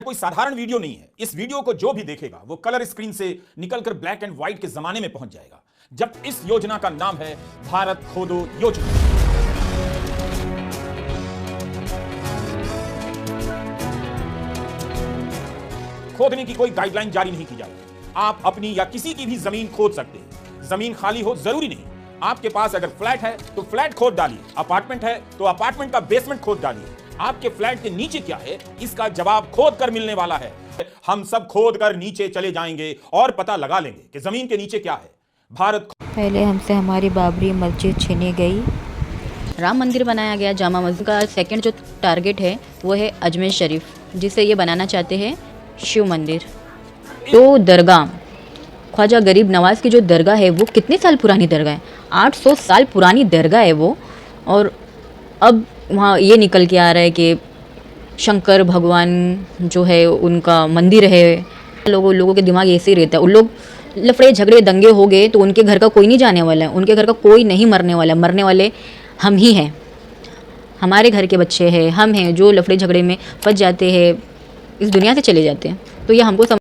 कोई साधारण वीडियो नहीं है। इस वीडियो को जो भी देखेगा वो कलर स्क्रीन से निकलकर ब्लैक एंड व्हाइट के जमाने में पहुंच जाएगा। जब इस योजना का नाम है भारत खोदो योजना। खोदने की कोई गाइडलाइन जारी नहीं की जाएगी। आप अपनी या किसी की भी जमीन खोद सकते हैं। जमीन खाली हो जरूरी नहीं। आपके पास अगर फ्लैट है तो फ्लैट खोद डालिए, अपार्टमेंट है तो अपार्टमेंट का बेसमेंट खोद डालिए। आपके फ्लैट के नीचे क्या है इसका जवाब खोद कर मिलने वाला है। हम सब खोद कर नीचे चले जाएंगे और पता लगा लेंगे कि जमीन के नीचे क्या है। भारत पहले हमसे हमारी बाबरी मस्जिद छीनी गई। राम मंदिर बनाया गया। जामा मस्जिद का सेकंड जो टारगेट है वो है अजमेर शरीफ, जिसे ये बनाना चाहते हैं शिव मंदिर। तो दरगाह ख्वाजा गरीब नवाज़ की जो दरगाह है वो कितने साल पुरानी दरगाह है, 800 साल पुरानी दरगाह है वो। और अब वहाँ ये निकल के आ रहा है कि शंकर भगवान जो है उनका मंदिर है। लोगों के दिमाग ऐसे ही रहता है। उन लोग लफड़े झगड़े दंगे हो गए तो उनके घर का कोई नहीं जाने वाला है, उनके घर का कोई नहीं मरने वाला। मरने वाले हम ही हैं, हमारे घर के बच्चे हैं, हम हैं जो लफड़े झगड़े में फंस जाते हैं, इस दुनिया से चले जाते हैं। तो ये हमको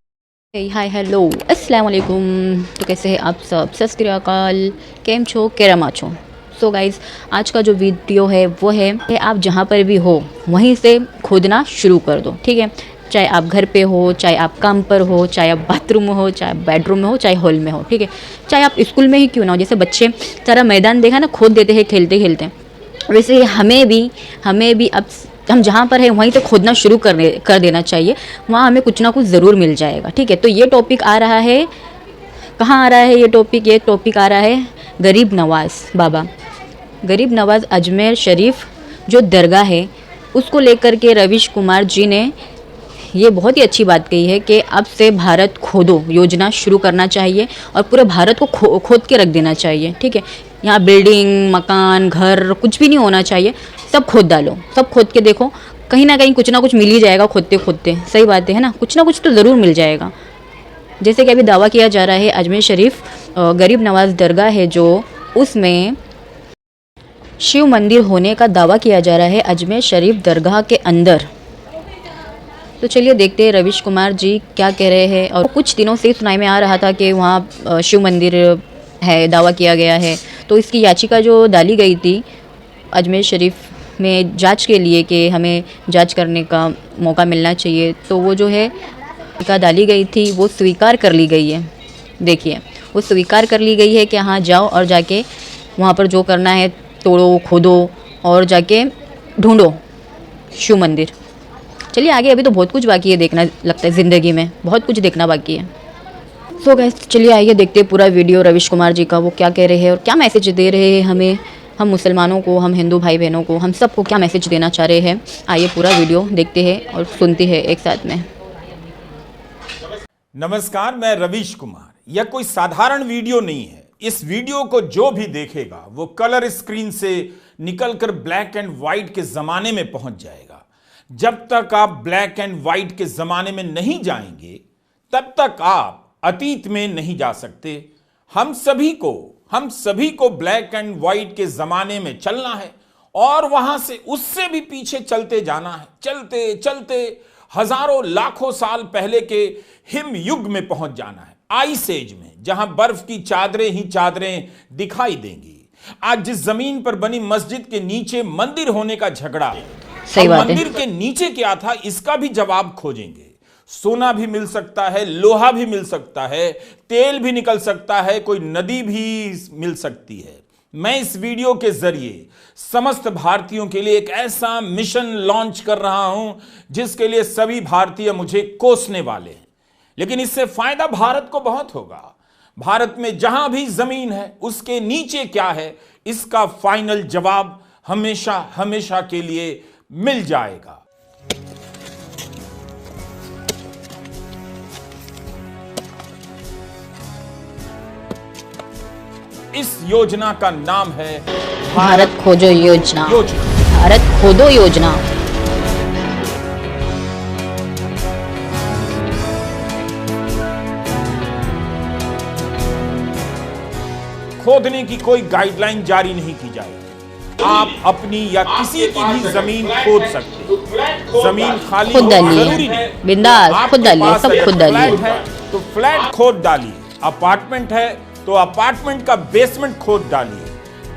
हाय हेलो अस्सलाम वालेकुम। तो कैसे हैं आप सब? सत श्री अकाल, केम छो, केरमा छो। सो गाइज़, आज का जो वीडियो है वो है कि आप जहाँ पर भी हो वहीं से खोदना शुरू कर दो, ठीक है। चाहे आप घर पे हो, चाहे आप काम पर हो, चाहे आप बाथरूम में हो, चाहे बेडरूम में हो, चाहे हॉल में हो, ठीक है। चाहे आप स्कूल में ही क्यों ना हो। जैसे बच्चे सारा मैदान देखा ना, खोद देते हैं खेलते खेलते, वैसे ही हमें भी अब हम जहाँ पर है वहीं से खोदना शुरू कर देना चाहिए। वहाँ हमें कुछ ना कुछ ज़रूर मिल जाएगा, ठीक है। तो ये टॉपिक आ रहा है, कहाँ आ रहा है ये टॉपिक आ रहा है गरीब नवाज़ बाबा, गरीब नवाज़ अजमेर शरीफ जो दरगाह है उसको लेकर के रवीश कुमार जी ने ये बहुत ही अच्छी बात कही है कि अब से भारत खोदो योजना शुरू करना चाहिए और पूरे भारत को खोद के रख देना चाहिए, ठीक है। यहाँ बिल्डिंग, मकान, घर कुछ भी नहीं होना चाहिए, सब खोद डालो, सब खोद के देखो, कहीं ना कहीं कुछ ना कुछ मिल ही जाएगा खोदते खोदते। सही बात है ना, कुछ ना कुछ तो ज़रूर मिल जाएगा। जैसे कि अभी दावा किया जा रहा है अजमेर शरीफ गरीब नवाज़ दरगाह है जो, उसमें शिव मंदिर होने का दावा किया जा रहा है अजमेर शरीफ दरगाह के अंदर। तो चलिए देखते हैं रवीश कुमार जी क्या कह रहे हैं। और कुछ दिनों से सुनाई में आ रहा था कि वहाँ शिव मंदिर है, दावा किया गया है। तो इसकी याचिका जो डाली गई थी अजमेर शरीफ में जांच के लिए कि हमें जांच करने का मौका मिलना चाहिए, तो वो जो है याचिका डाली गई थी वो स्वीकार कर ली गई है। देखिए वो स्वीकार कर ली गई है कि हाँ जाओ और जाके वहाँ पर जो करना है तोड़ो, खोदो और जाके ढूंढो शिव मंदिर। चलिए आगे, अभी तो बहुत कुछ बाकी है देखना, लगता है ज़िंदगी में बहुत कुछ देखना बाकी है। सो गाइस, चलिए आइए देखते हैं पूरा वीडियो रवीश कुमार जी का, वो क्या कह रहे हैं और क्या मैसेज दे रहे हैं हमें, हम मुसलमानों को, हम हिंदू भाई बहनों को, हम सबको क्या मैसेज देना चाह रहे हैं। आइए पूरा वीडियो देखते हैं और सुनते हैं एक साथ में। नमस्कार, मैं रवीश कुमार। यह कोई साधारण वीडियो नहीं है। इस वीडियो को जो भी देखेगा वो कलर स्क्रीन से निकलकर ब्लैक एंड व्हाइट के जमाने में पहुंच जाएगा। जब तक आप ब्लैक एंड व्हाइट के जमाने में नहीं जाएंगे तब तक आप अतीत में नहीं जा सकते। हम सभी को ब्लैक एंड व्हाइट के जमाने में चलना है और वहां से उससे भी पीछे चलते जाना है। चलते चलते हजारों लाखों साल पहले के हिम युग में पहुंच जाना है, आइस एज में, जहां बर्फ की चादरें ही चादरें दिखाई देंगी। आज जिस जमीन पर बनी मस्जिद के नीचे मंदिर होने का झगड़ा है, सही बात है। मंदिर के नीचे क्या था इसका भी जवाब खोजेंगे। सोना भी मिल सकता है, लोहा भी मिल सकता है, तेल भी निकल सकता है, कोई नदी भी मिल सकती है। मैं इस वीडियो के जरिए समस्त भारतीयों के लिए एक ऐसा मिशन लॉन्च कर रहा हूं जिसके लिए सभी भारतीय मुझे कोसने वाले हैं, लेकिन इससे फायदा भारत को बहुत होगा। भारत में जहां भी जमीन है उसके नीचे क्या है इसका फाइनल जवाब हमेशा हमेशा के लिए मिल जाएगा। इस योजना का नाम है भारत खोजो योजना। योजना। भारत खोदो योजना। खोदने की कोई गाइडलाइन जारी नहीं की जाएगी। आप अपनी या किसी की भी जमीन खोद सकते हैं। जमीन खाली खुद हो डालिए, जरूरी नहीं। बिंदास आपके खुद डालिए, पास सब अगर खुद डालिए। फ्लैट है तो फ्लैट खोद डालिए, अपार्टमेंट है तो अपार्टमेंट का बेसमेंट खोद डालिए।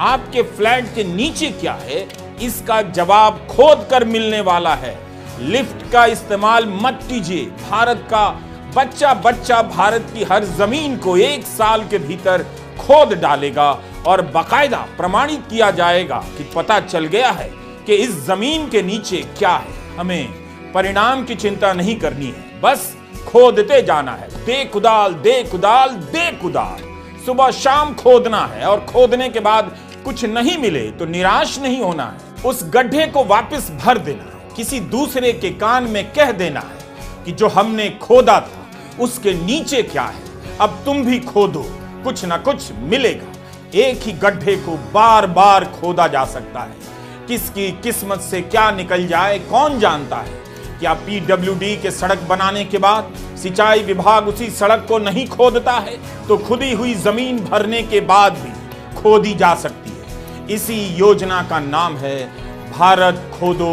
आपके फ्लैट के नीचे क्या है इसका जवाब खोद कर मिलने वाला है। लिफ्ट का इस्तेमाल मत कीजिए। भारत का बच्चा बच्चा भारत की हर जमीन को 1 साल के भीतर खोद डालेगा और बाकायदा प्रमाणित किया जाएगा कि पता चल गया है कि इस जमीन के नीचे क्या है। हमें परिणाम की चिंता नहीं करनी है, बस खोदते जाना है। दे कुदाल दे कुदाल दे कुदाल, सुबह शाम खोदना है और खोदने के बाद कुछ नहीं मिले तो निराश नहीं होना है। उस गड्ढे को वापस भर देना है। किसी दूसरे के कान में कह देना है कि जो हमने खोदा था उसके नीचे क्या है, अब तुम भी खोदो, कुछ ना कुछ मिलेगा। एक ही गड्ढे को बार बार खोदा जा सकता है। किसकी किस्मत से क्या निकल जाए कौन जानता है। क्या पीडब्ल्यूडी के सड़क बनाने के बाद सिंचाई विभाग उसी सड़क को नहीं खोदता है तो खुदी हुई जमीन भरने के बाद भी खोदी जा सकती है। इसी योजना का नाम है भारत खोदो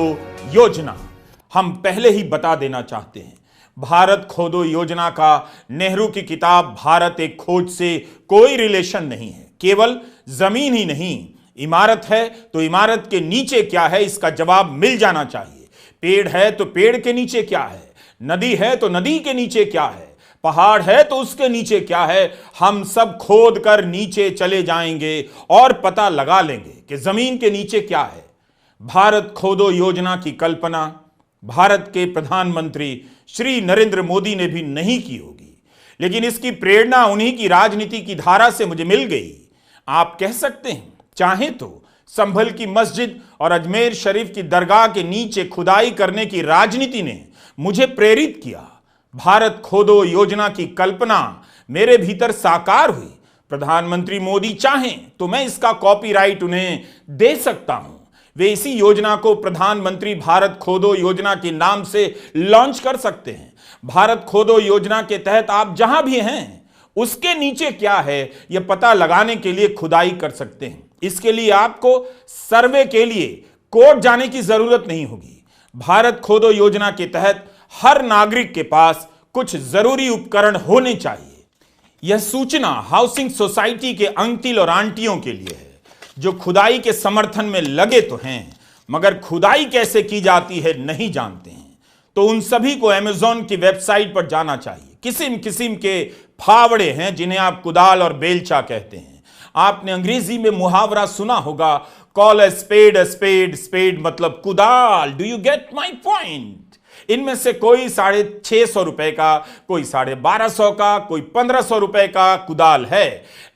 योजना। हम पहले ही बता देना चाहते हैं, भारत खोदो योजना का नेहरू की किताब भारत एक खोज से कोई रिलेशन नहीं है। केवल जमीन ही नहीं, इमारत है तो इमारत के नीचे क्या है इसका जवाब मिल जाना चाहिए। पेड़ है तो पेड़ के नीचे क्या है, नदी है तो नदी के नीचे क्या है, पहाड़ है तो उसके नीचे क्या है। हम सब खोद कर नीचे चले जाएंगे और पता लगा लेंगे कि जमीन के नीचे क्या है। भारत खोदो योजना की कल्पना भारत के प्रधानमंत्री श्री नरेंद्र मोदी ने भी नहीं की होगी, लेकिन इसकी प्रेरणा उन्हीं की राजनीति की धारा से मुझे मिल गई। आप कह सकते हैं चाहे तो संभल की मस्जिद और अजमेर शरीफ की दरगाह के नीचे खुदाई करने की राजनीति ने मुझे प्रेरित किया। भारत खोदो योजना की कल्पना मेरे भीतर साकार हुई। प्रधानमंत्री मोदी चाहें तो मैं इसका कॉपीराइट उन्हें दे सकता हूं। वे इसी योजना को प्रधानमंत्री भारत खोदो योजना के नाम से लॉन्च कर सकते हैं। भारत खोदो योजना के तहत आप जहां भी हैं उसके नीचे क्या है यह पता लगाने के लिए खुदाई कर सकते हैं। इसके लिए आपको सर्वे के लिए कोर्ट जाने की जरूरत नहीं होगी। भारत खोदो योजना के तहत हर नागरिक के पास कुछ जरूरी उपकरण होने चाहिए। यह सूचना हाउसिंग सोसाइटी के अंकल और आंटियों के लिए है जो खुदाई के समर्थन में लगे तो हैं मगर खुदाई कैसे की जाती है नहीं जानते हैं। तो उन सभी को अमेज़न की वेबसाइट पर जाना चाहिए। किस्म किस्म के फावड़े हैं जिन्हें आप कुदाल और बेलचा कहते हैं। आपने अंग्रेजी में मुहावरा सुना होगा, कॉल ए स्पेड स्पेड मतलब कुदाल। Do you get my point? इनमें से कोई 650 रुपए का, कोई 1250 का, कोई 1500 रुपए का कुदाल है।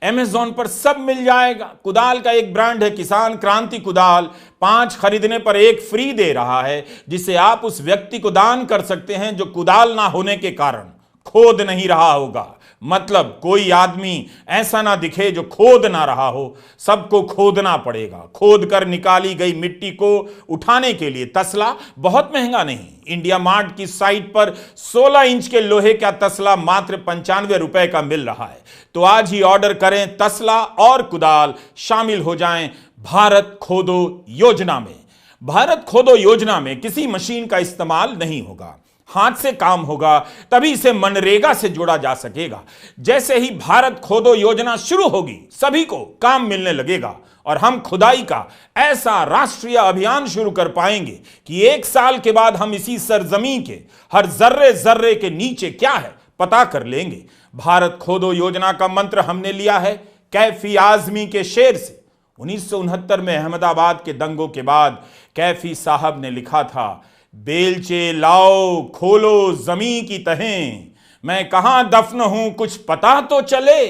अमेज़न पर सब मिल जाएगा। कुदाल का एक ब्रांड है किसान क्रांति कुदाल, 5 खरीदने पर 1 फ्री दे रहा है, जिसे आप उस व्यक्ति को दान कर सकते हैं जो कुदाल ना होने के कारण खोद नहीं रहा होगा। मतलब कोई आदमी ऐसा ना दिखे जो खोद ना रहा हो, सबको खोदना पड़ेगा। खोद कर निकाली गई मिट्टी को उठाने के लिए तसला बहुत महंगा नहीं। इंडिया मार्ट की साइट पर 16 इंच के लोहे का तसला मात्र 95 रुपए का मिल रहा है। तो आज ही ऑर्डर करें तसला और कुदाल, शामिल हो जाएं भारत खोदो योजना में। भारत खोदो योजना में किसी मशीन का इस्तेमाल नहीं होगा, हाथ से काम होगा, तभी इसे मनरेगा से जोड़ा जा सकेगा। जैसे ही भारत खोदो योजना शुरू होगी सभी को काम मिलने लगेगा और हम खुदाई का ऐसा राष्ट्रीय अभियान शुरू कर पाएंगे कि 1 साल के बाद हम इसी सरजमीन के हर जर्रे जर्रे के नीचे क्या है पता कर लेंगे। भारत खोदो योजना का मंत्र हमने लिया है कैफी आजमी के शेर से। 1969 में अहमदाबाद के दंगों के बाद कैफी साहब ने लिखा था, बेलचे लाओ खोलो जमी की तहें, मैं कहां दफन हूं कुछ पता तो चले।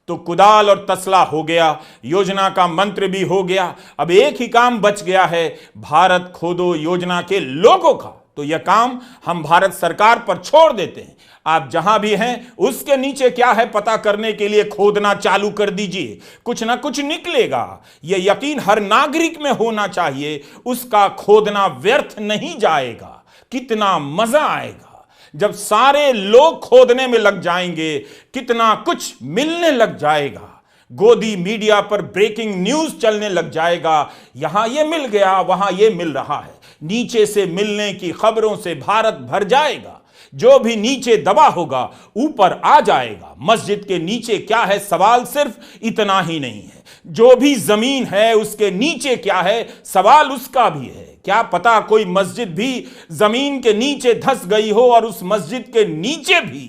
तो कुदाल और तसला हो गया, योजना का मंत्र भी हो गया। अब एक ही काम बच गया है भारत खोदो योजना के लोगों का। तो यह काम हम भारत सरकार पर छोड़ देते हैं। आप जहां भी हैं उसके नीचे क्या है पता करने के लिए खोदना चालू कर दीजिए, कुछ ना कुछ निकलेगा। यह यकीन हर नागरिक में होना चाहिए, उसका खोदना व्यर्थ नहीं जाएगा। कितना मजा आएगा जब सारे लोग खोदने में लग जाएंगे, कितना कुछ मिलने लग जाएगा। गोदी मीडिया पर ब्रेकिंग न्यूज चलने लग जाएगा। यहां ये मिल गया, वहां ये मिल रहा है। नीचे से मिलने की खबरों से भारत भर जाएगा। जो भी नीचे दबा होगा ऊपर आ जाएगा। मस्जिद के नीचे क्या है, सवाल सिर्फ इतना ही नहीं है। जो भी जमीन है उसके नीचे क्या है, सवाल उसका भी है। क्या पता कोई मस्जिद भी जमीन के नीचे धंस गई हो और उस मस्जिद के नीचे भी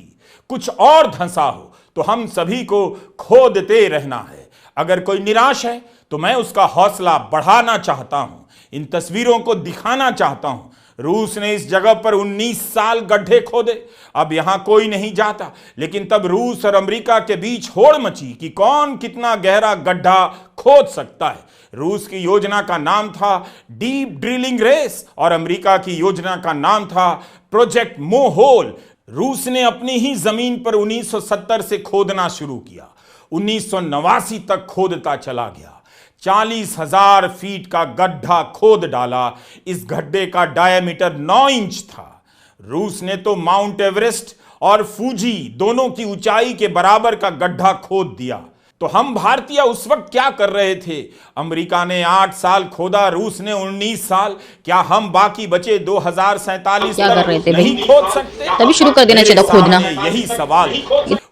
कुछ और धंसा हो, तो हम सभी को खोदते रहना है। अगर कोई निराश है तो मैं उसका हौसला बढ़ाना चाहता हूं, इन तस्वीरों को दिखाना चाहता हूं। रूस ने इस जगह पर 19 साल गड्ढे खोदे, अब यहां कोई नहीं जाता। लेकिन तब रूस और अमेरिका के बीच होड़ मची कि कौन कितना गहरा गड्ढा खोद सकता है। रूस की योजना का नाम था डीप ड्रिलिंग रेस और अमेरिका की योजना का नाम था प्रोजेक्ट मोहोल। रूस ने अपनी ही जमीन पर 1970 से खोदना शुरू किया, 1989 तक खोदता चला गया। 40,000 फीट का गड्ढा खोद डाला। इस गड्ढे का डायमीटर 9 इंच था। रूस ने तो माउंट एवरेस्ट और फूजी दोनों की ऊंचाई के बराबर का गड्ढा खोद दिया। तो हम भारतीय उस वक्त क्या कर रहे थे? अमेरिका ने 8 साल खोदा, रूस ने 19 साल। क्या हम बाकी बचे 2047 क्या कर रहे थे नहीं भाई? खोद सकते? तभी शुरू कर देना चाहिए था खोदना। यही सवाल।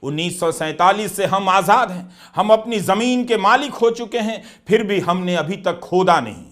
1947 से हम आजाद हैं, हम अपनी जमीन के मालिक हो चुके हैं, फिर भी हमने अभी तक खोदा नहीं।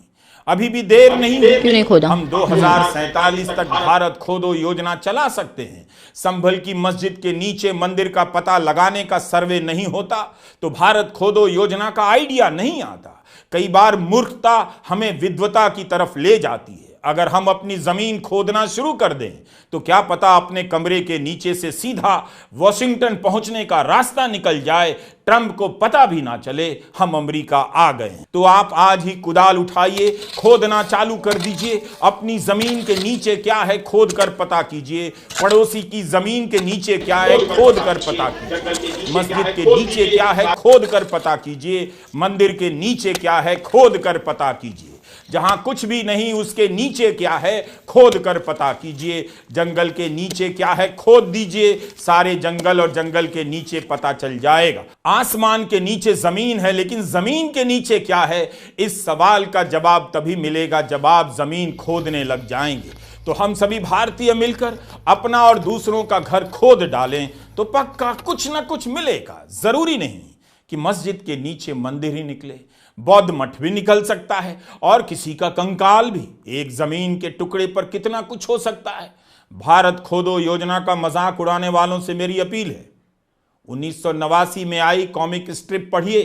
अभी भी देर नहीं है। क्यों नहीं खोदा? हम 2047 तक भारत खोदो योजना चला सकते हैं। संभल की मस्जिद के नीचे मंदिर का पता लगाने का सर्वे नहीं होता तो भारत खोदो योजना का आइडिया नहीं आता। कई बार मूर्खता हमें विद्वता की तरफ ले जाती है। अगर हम अपनी जमीन खोदना शुरू कर दें तो क्या पता अपने कमरे के नीचे से सीधा वॉशिंगटन पहुंचने का रास्ता निकल जाए, ट्रंप को पता भी ना चले हम अमेरिका आ गए। तो आप आज ही कुदाल उठाइए, खोदना चालू कर दीजिए। अपनी जमीन के नीचे क्या है खोद कर पता कीजिए। पड़ोसी की जमीन के नीचे क्या है खोद कर पता कीजिए। मस्जिद के नीचे क्या है खोद कर पता कीजिए। मंदिर के नीचे क्या है खोद कर पता कीजिए। जहां कुछ भी नहीं उसके नीचे क्या है खोद कर पता कीजिए। जंगल के नीचे क्या है खोद दीजिए, सारे जंगल और जंगल के नीचे पता चल जाएगा। आसमान के नीचे जमीन है, लेकिन जमीन के नीचे क्या है, इस सवाल का जवाब तभी मिलेगा जब आप जमीन खोदने लग जाएंगे। तो हम सभी भारतीय मिलकर अपना और दूसरों का घर खोद डालें तो पक्का कुछ ना कुछ मिलेगा। जरूरी नहीं कि मस्जिद के नीचे मंदिर ही निकले, बौद्ध मठ भी निकल सकता है और किसी का कंकाल भी। एक जमीन के टुकड़े पर कितना कुछ हो सकता है। भारत खोदो योजना का मजाक उड़ाने वालों से मेरी अपील है, 1989 में आई कॉमिक स्ट्रिप पढ़िए।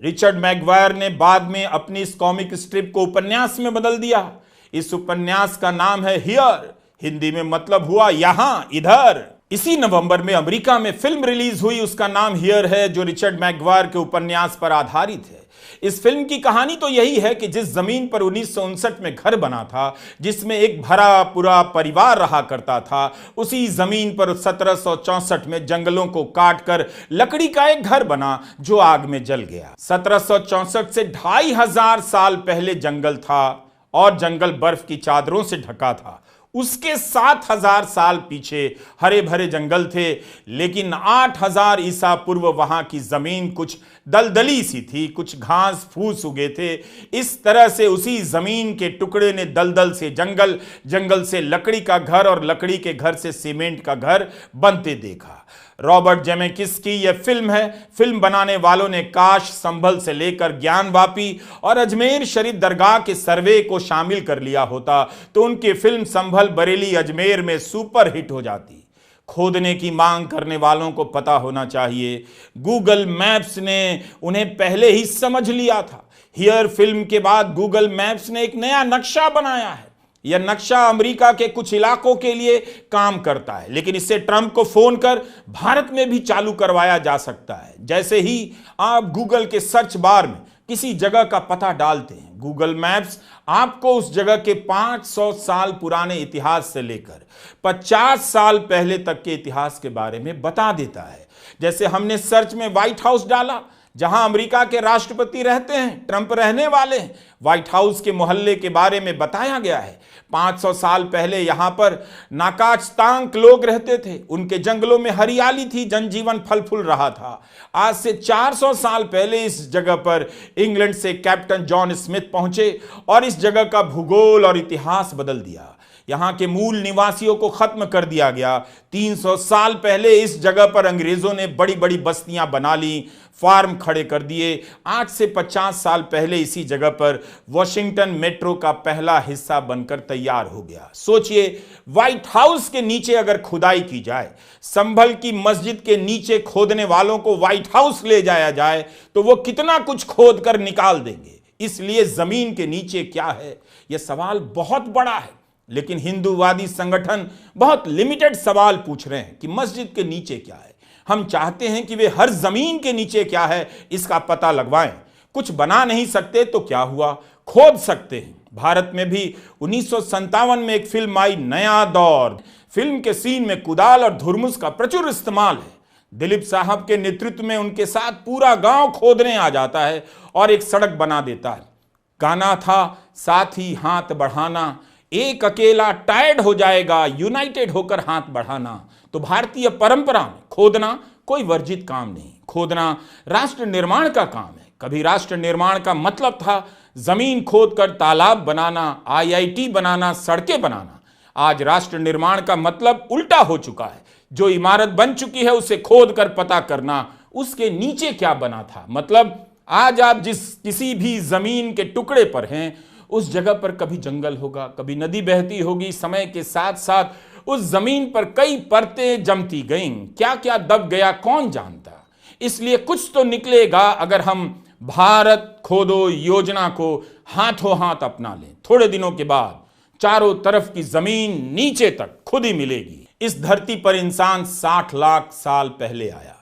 रिचर्ड मैगवायर ने बाद में अपनी इस कॉमिक स्ट्रिप को उपन्यास में बदल दिया। इस उपन्यास का नाम है हियर, हिंदी में मतलब हुआ यहां, इधर। इसी नवंबर में अमेरिका में फिल्म रिलीज हुई, उसका नाम हियर है, जो रिचर्ड मैगवायर के उपन्यास पर आधारित है। इस फिल्म की कहानी तो यही है कि जिस जमीन पर 1959 में घर बना था, जिसमें एक भरा पूरा परिवार रहा करता था, उसी जमीन पर 1764 में जंगलों को काटकर लकड़ी का एक घर बना जो आग में जल गया। 1764 से 2500 साल पहले जंगल था और जंगल बर्फ की चादरों से ढका था। उसके 7000 साल पीछे हरे भरे जंगल थे, लेकिन 8000 ईसा पूर्व वहां की जमीन कुछ दलदली सी थी, कुछ घास फूस उगे थे। इस तरह से उसी जमीन के टुकड़े ने दलदल से जंगल, जंगल से लकड़ी का घर और लकड़ी के घर से सीमेंट का घर बनते देखा। रॉबर्ट जेमेकिस की यह फिल्म है। फिल्म बनाने वालों ने काश, संभल से लेकर ज्ञानवापी और अजमेर शरीफ दरगाह के सर्वे को शामिल कर लिया होता तो उनकी फिल्म संभल बरेली अजमेर में सुपर हिट हो जाती। खोदने की मांग करने वालों को पता होना चाहिए, गूगल मैप्स ने उन्हें पहले ही समझ लिया था। हियर फिल्म के बाद गूगल मैप्स ने एक नया नक्शा बनाया है। यह नक्शा अमेरिका के कुछ इलाकों के लिए काम करता है, लेकिन इससे ट्रंप को फोन कर भारत में भी चालू करवाया जा सकता है। जैसे ही आप गूगल के सर्च बार में किसी जगह का पता डालते हैं, गूगल मैप्स आपको उस जगह के 500 साल पुराने इतिहास से लेकर 50 साल पहले तक के इतिहास के बारे में बता देता है। जैसे हमने सर्च में व्हाइट हाउस डाला, जहां अमेरिका के राष्ट्रपति रहते हैं, ट्रंप रहने वाले हैं, व्हाइट हाउस के मोहल्ले के बारे में बताया गया है। 500 साल पहले यहां पर नाकाचतांक लोग रहते थे, उनके जंगलों में हरियाली थी, जनजीवन फल फूल रहा था। आज से 400 साल पहले इस जगह पर इंग्लैंड से कैप्टन जॉन स्मिथ पहुंचे और इस जगह का भूगोल और इतिहास बदल दिया। यहां के मूल निवासियों को खत्म कर दिया गया। 300 साल पहले इस जगह पर अंग्रेजों ने बड़ी बड़ी बस्तियां बना ली, फार्म खड़े कर दिए। आज से 50 साल पहले इसी जगह पर वॉशिंगटन मेट्रो का पहला हिस्सा बनकर तैयार हो गया। सोचिए, व्हाइट हाउस के नीचे अगर खुदाई की जाए, संभल की मस्जिद के नीचे खोदने वालों को व्हाइट हाउस ले जाया जाए तो वो कितना कुछ खोद कर निकाल देंगे। इसलिए जमीन के नीचे क्या है, यह सवाल बहुत बड़ा है, लेकिन हिंदूवादी संगठन बहुत लिमिटेड सवाल पूछ रहे हैं कि मस्जिद के नीचे क्या है। हम चाहते हैं कि वे हर जमीन के नीचे क्या है इसका पता लगवाएं। कुछ बना नहीं सकते तो क्या हुआ, खोद सकते हैं। भारत में भी 1957 में एक फिल्म आई, नया दौर। फिल्म के सीन में कुदाल और धुरमुस का प्रचुर इस्तेमाल है। दिलीप साहब के नेतृत्व में उनके साथ पूरा गांव खोदने आ जाता है और एक सड़क बना देता है। गाना था, साथी हाथ बढ़ाना, एक अकेला टायर्ड हो जाएगा, यूनाइटेड होकर हाथ बढ़ाना। तो भारतीय परंपरा में खोदना कोई वर्जित काम नहीं, खोदना राष्ट्र निर्माण का काम है। कभी राष्ट्र निर्माण का मतलब था जमीन खोदकर तालाब बनाना, IIT बनाना, सड़कें बनाना। आज राष्ट्र निर्माण का मतलब उल्टा हो चुका है। जो इमारत बन चुकी है उसे खोद कर पता करना उसके नीचे क्या बना था। मतलब आज आप जिस किसी भी जमीन के टुकड़े पर हैं, उस जगह पर कभी जंगल होगा, कभी नदी बहती होगी। समय के साथ साथ उस जमीन पर कई परतें जमती गईं, क्या क्या दब गया कौन जानता। इसलिए कुछ तो निकलेगा अगर हम भारत खोदो योजना को हाथों हाथ अपना लें। थोड़े दिनों के बाद चारों तरफ की जमीन नीचे तक खुद ही मिलेगी। इस धरती पर इंसान 60 लाख साल पहले आया।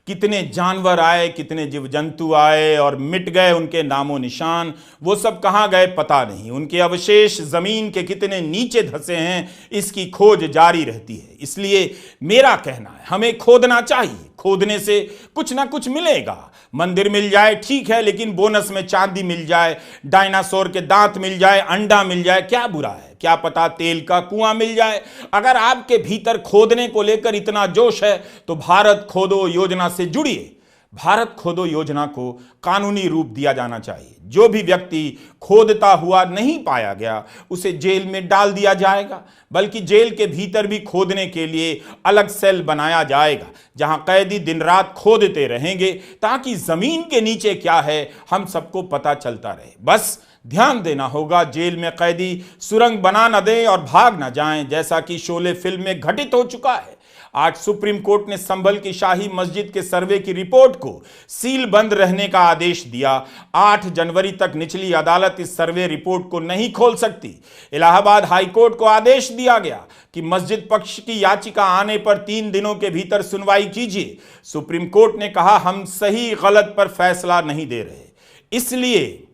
कितने जानवर आए, कितने जीव जंतु आए और मिट गए, उनके नामो निशान वो सब कहाँ गए पता नहीं। उनके अवशेष जमीन के कितने नीचे धंसे हैं, इसकी खोज जारी रहती है। इसलिए मेरा कहना है, हमें खोदना चाहिए। खोदने से कुछ ना कुछ मिलेगा। मंदिर मिल जाए ठीक है, लेकिन बोनस में चांदी मिल जाए, डायनासोर के दांत मिल जाए, अंडा मिल जाए, क्या बुरा है। क्या पता तेल का कुआं मिल जाए। अगर आपके भीतर खोदने को लेकर इतना जोश है तो भारत खोदो योजना से जुड़िए। भारत खोदो योजना को कानूनी रूप दिया जाना चाहिए। जो भी व्यक्ति खोदता हुआ नहीं पाया गया उसे जेल में डाल दिया जाएगा, बल्कि जेल के भीतर भी खोदने के लिए अलग सेल बनाया जाएगा जहां कैदी दिन रात खोदते रहेंगे, ताकि जमीन के नीचे क्या है हम सबको पता चलता रहे। बस ध्यान देना होगा, जेल में कैदी सुरंग बना न दें और भाग न जाएं, जैसा कि शोले फिल्म में घटित हो चुका है। आज सुप्रीम कोर्ट ने संभल की शाही मस्जिद के सर्वे की रिपोर्ट को सील बंद रहने का आदेश दिया। 8 जनवरी तक निचली अदालत इस सर्वे रिपोर्ट को नहीं खोल सकती। इलाहाबाद हाई कोर्ट को आदेश दिया गया कि मस्जिद पक्ष की याचिका आने पर 3 दिनों के भीतर सुनवाई कीजिए। सुप्रीम कोर्ट ने कहा, हम सही गलत पर फैसला नहीं दे रहे, इसलिए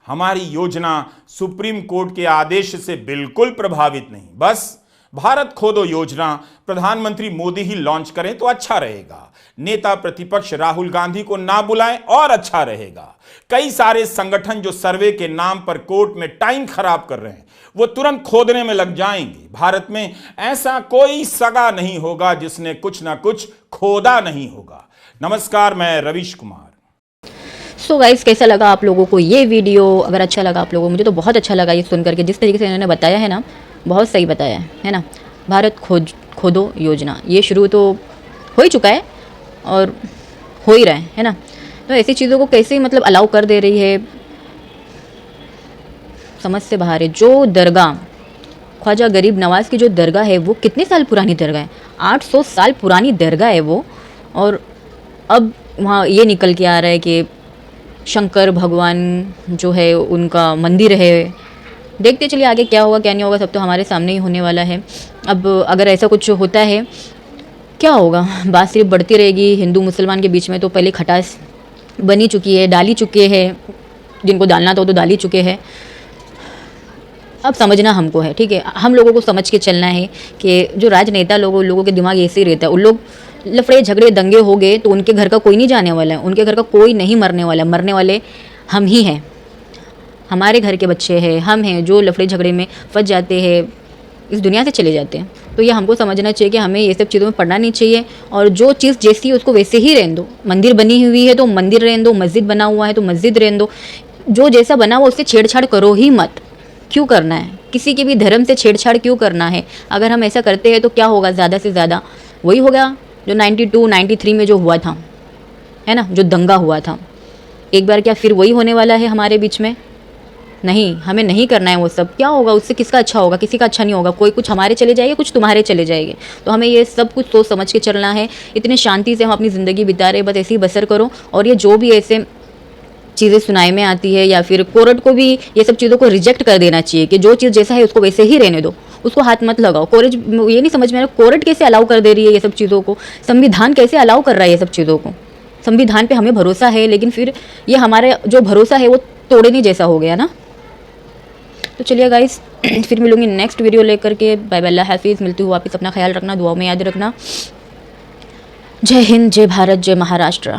हमारी योजना सुप्रीम कोर्ट के आदेश से बिल्कुल प्रभावित नहीं। बस भारत खोदो योजना प्रधानमंत्री मोदी ही लॉन्च करें तो अच्छा रहेगा। नेता प्रतिपक्ष राहुल गांधी को ना बुलाएं और अच्छा रहेगा। कई सारे संगठन जो सर्वे के नाम पर कोर्ट में टाइम खराब कर रहे हैं वो तुरंत खोदने में लग जाएंगे। भारत में ऐसा कोई सगा नहीं होगा जिसने कुछ ना कुछ खोदा नहीं होगा। नमस्कार, मैं रवीश कुमार। सो गाइस, कैसा लगा आप लोगों को ये वीडियो? अगर अच्छा लगा आप लोगों को, मुझे तो बहुत अच्छा लगा ये सुन करके। जिस तरीके से इन्होंने बताया है ना, बहुत सही बताया है ना। भारत खोदो योजना ये शुरू तो हो ही चुका है और हो ही रहा है ना। तो ऐसी चीज़ों को कैसे मतलब अलाउ कर दे रही है, समझ से बाहर है। जो दरगाह ख्वाजा गरीब नवाज़ की जो दरगाह है वो कितने साल पुरानी दरगाह है, 800 साल पुरानी दरगाह है वो। और अब वहाँ ये निकल के आ रहा है कि शंकर भगवान जो है उनका मंदिर है। देखते चलिए आगे क्या होगा क्या नहीं होगा, सब तो हमारे सामने ही होने वाला है। अब अगर ऐसा कुछ होता है क्या होगा, बात सिर्फ बढ़ती रहेगी। हिंदू मुसलमान के बीच में तो पहले खटास बनी चुकी है, डाली चुके हैं, जिनको डालना था वो तो डाल ही चुके हैं। अब समझना हमको है, ठीक है। हम लोगों को समझ के चलना है कि जो राजनेता लोगों के दिमाग ऐसे ही रहता है। उन लोग लफड़े झगड़े दंगे हो गए तो उनके घर का कोई नहीं जाने वाला है, उनके घर का कोई नहीं मरने वाला, मरने वाले हम ही हैं। हमारे घर के बच्चे हैं, हम हैं जो लफड़े झगड़े में फंस जाते हैं, इस दुनिया से चले जाते हैं। तो ये हमको समझना चाहिए कि हमें ये सब चीज़ों में पड़ना नहीं चाहिए, और जो चीज़ जैसी है उसको वैसे ही रहने दो। मंदिर बनी हुई है तो मंदिर रहने दो, मस्जिद बना हुआ है तो मस्जिद रहने दो, जो जैसा बना हुआ उससे छेड़छाड़ करो ही मत। क्यों करना है? किसी के भी धर्म से छेड़छाड़ क्यों करना है? अगर हम ऐसा करते हैं तो क्या होगा? ज़्यादा से ज़्यादा वही होगा जो 92, 93 में जो हुआ था, है ना, जो दंगा हुआ था। एक बार क्या फिर वही होने वाला है हमारे बीच में? नहीं, हमें नहीं करना है वो सब। क्या होगा उससे? किसका अच्छा होगा? किसी का अच्छा नहीं होगा। कोई कुछ हमारे चले जाएंगे, कुछ तुम्हारे चले जाएंगे। तो हमें ये सब कुछ सोच समझ के चलना है। इतने शांति से हम अपनी ज़िंदगी बिता रहे, बस ऐसे ही बसर करो। और ये जो भी ऐसे चीज़ें सुनाई में आती है, या फिर कोर्ट को भी ये सब चीज़ों को रिजेक्ट कर देना चाहिए कि जो चीज़ जैसा है उसको वैसे ही रहने दो, उसको हाथ मत लगाओ। कोर्ट ये नहीं समझ में आ रहा कोर्ट कैसे अलाउ कर दे रही है ये सब चीज़ों को, संविधान कैसे अलाउ कर रहा है ये सब चीज़ों को। संविधान पे हमें भरोसा है, लेकिन फिर ये हमारे जो भरोसा है वो तोड़ने जैसा हो गया ना। तो चलिए गाइस, फिर मिलूंगी नेक्स्ट वीडियो लेकर के। बाय बाय, अल्लाह हाफिज़। मिलती हूँ वापस। अपना ख्याल रखना, दुआओं में याद रखना। जय हिंद, जय भारत, जय महाराष्ट्र।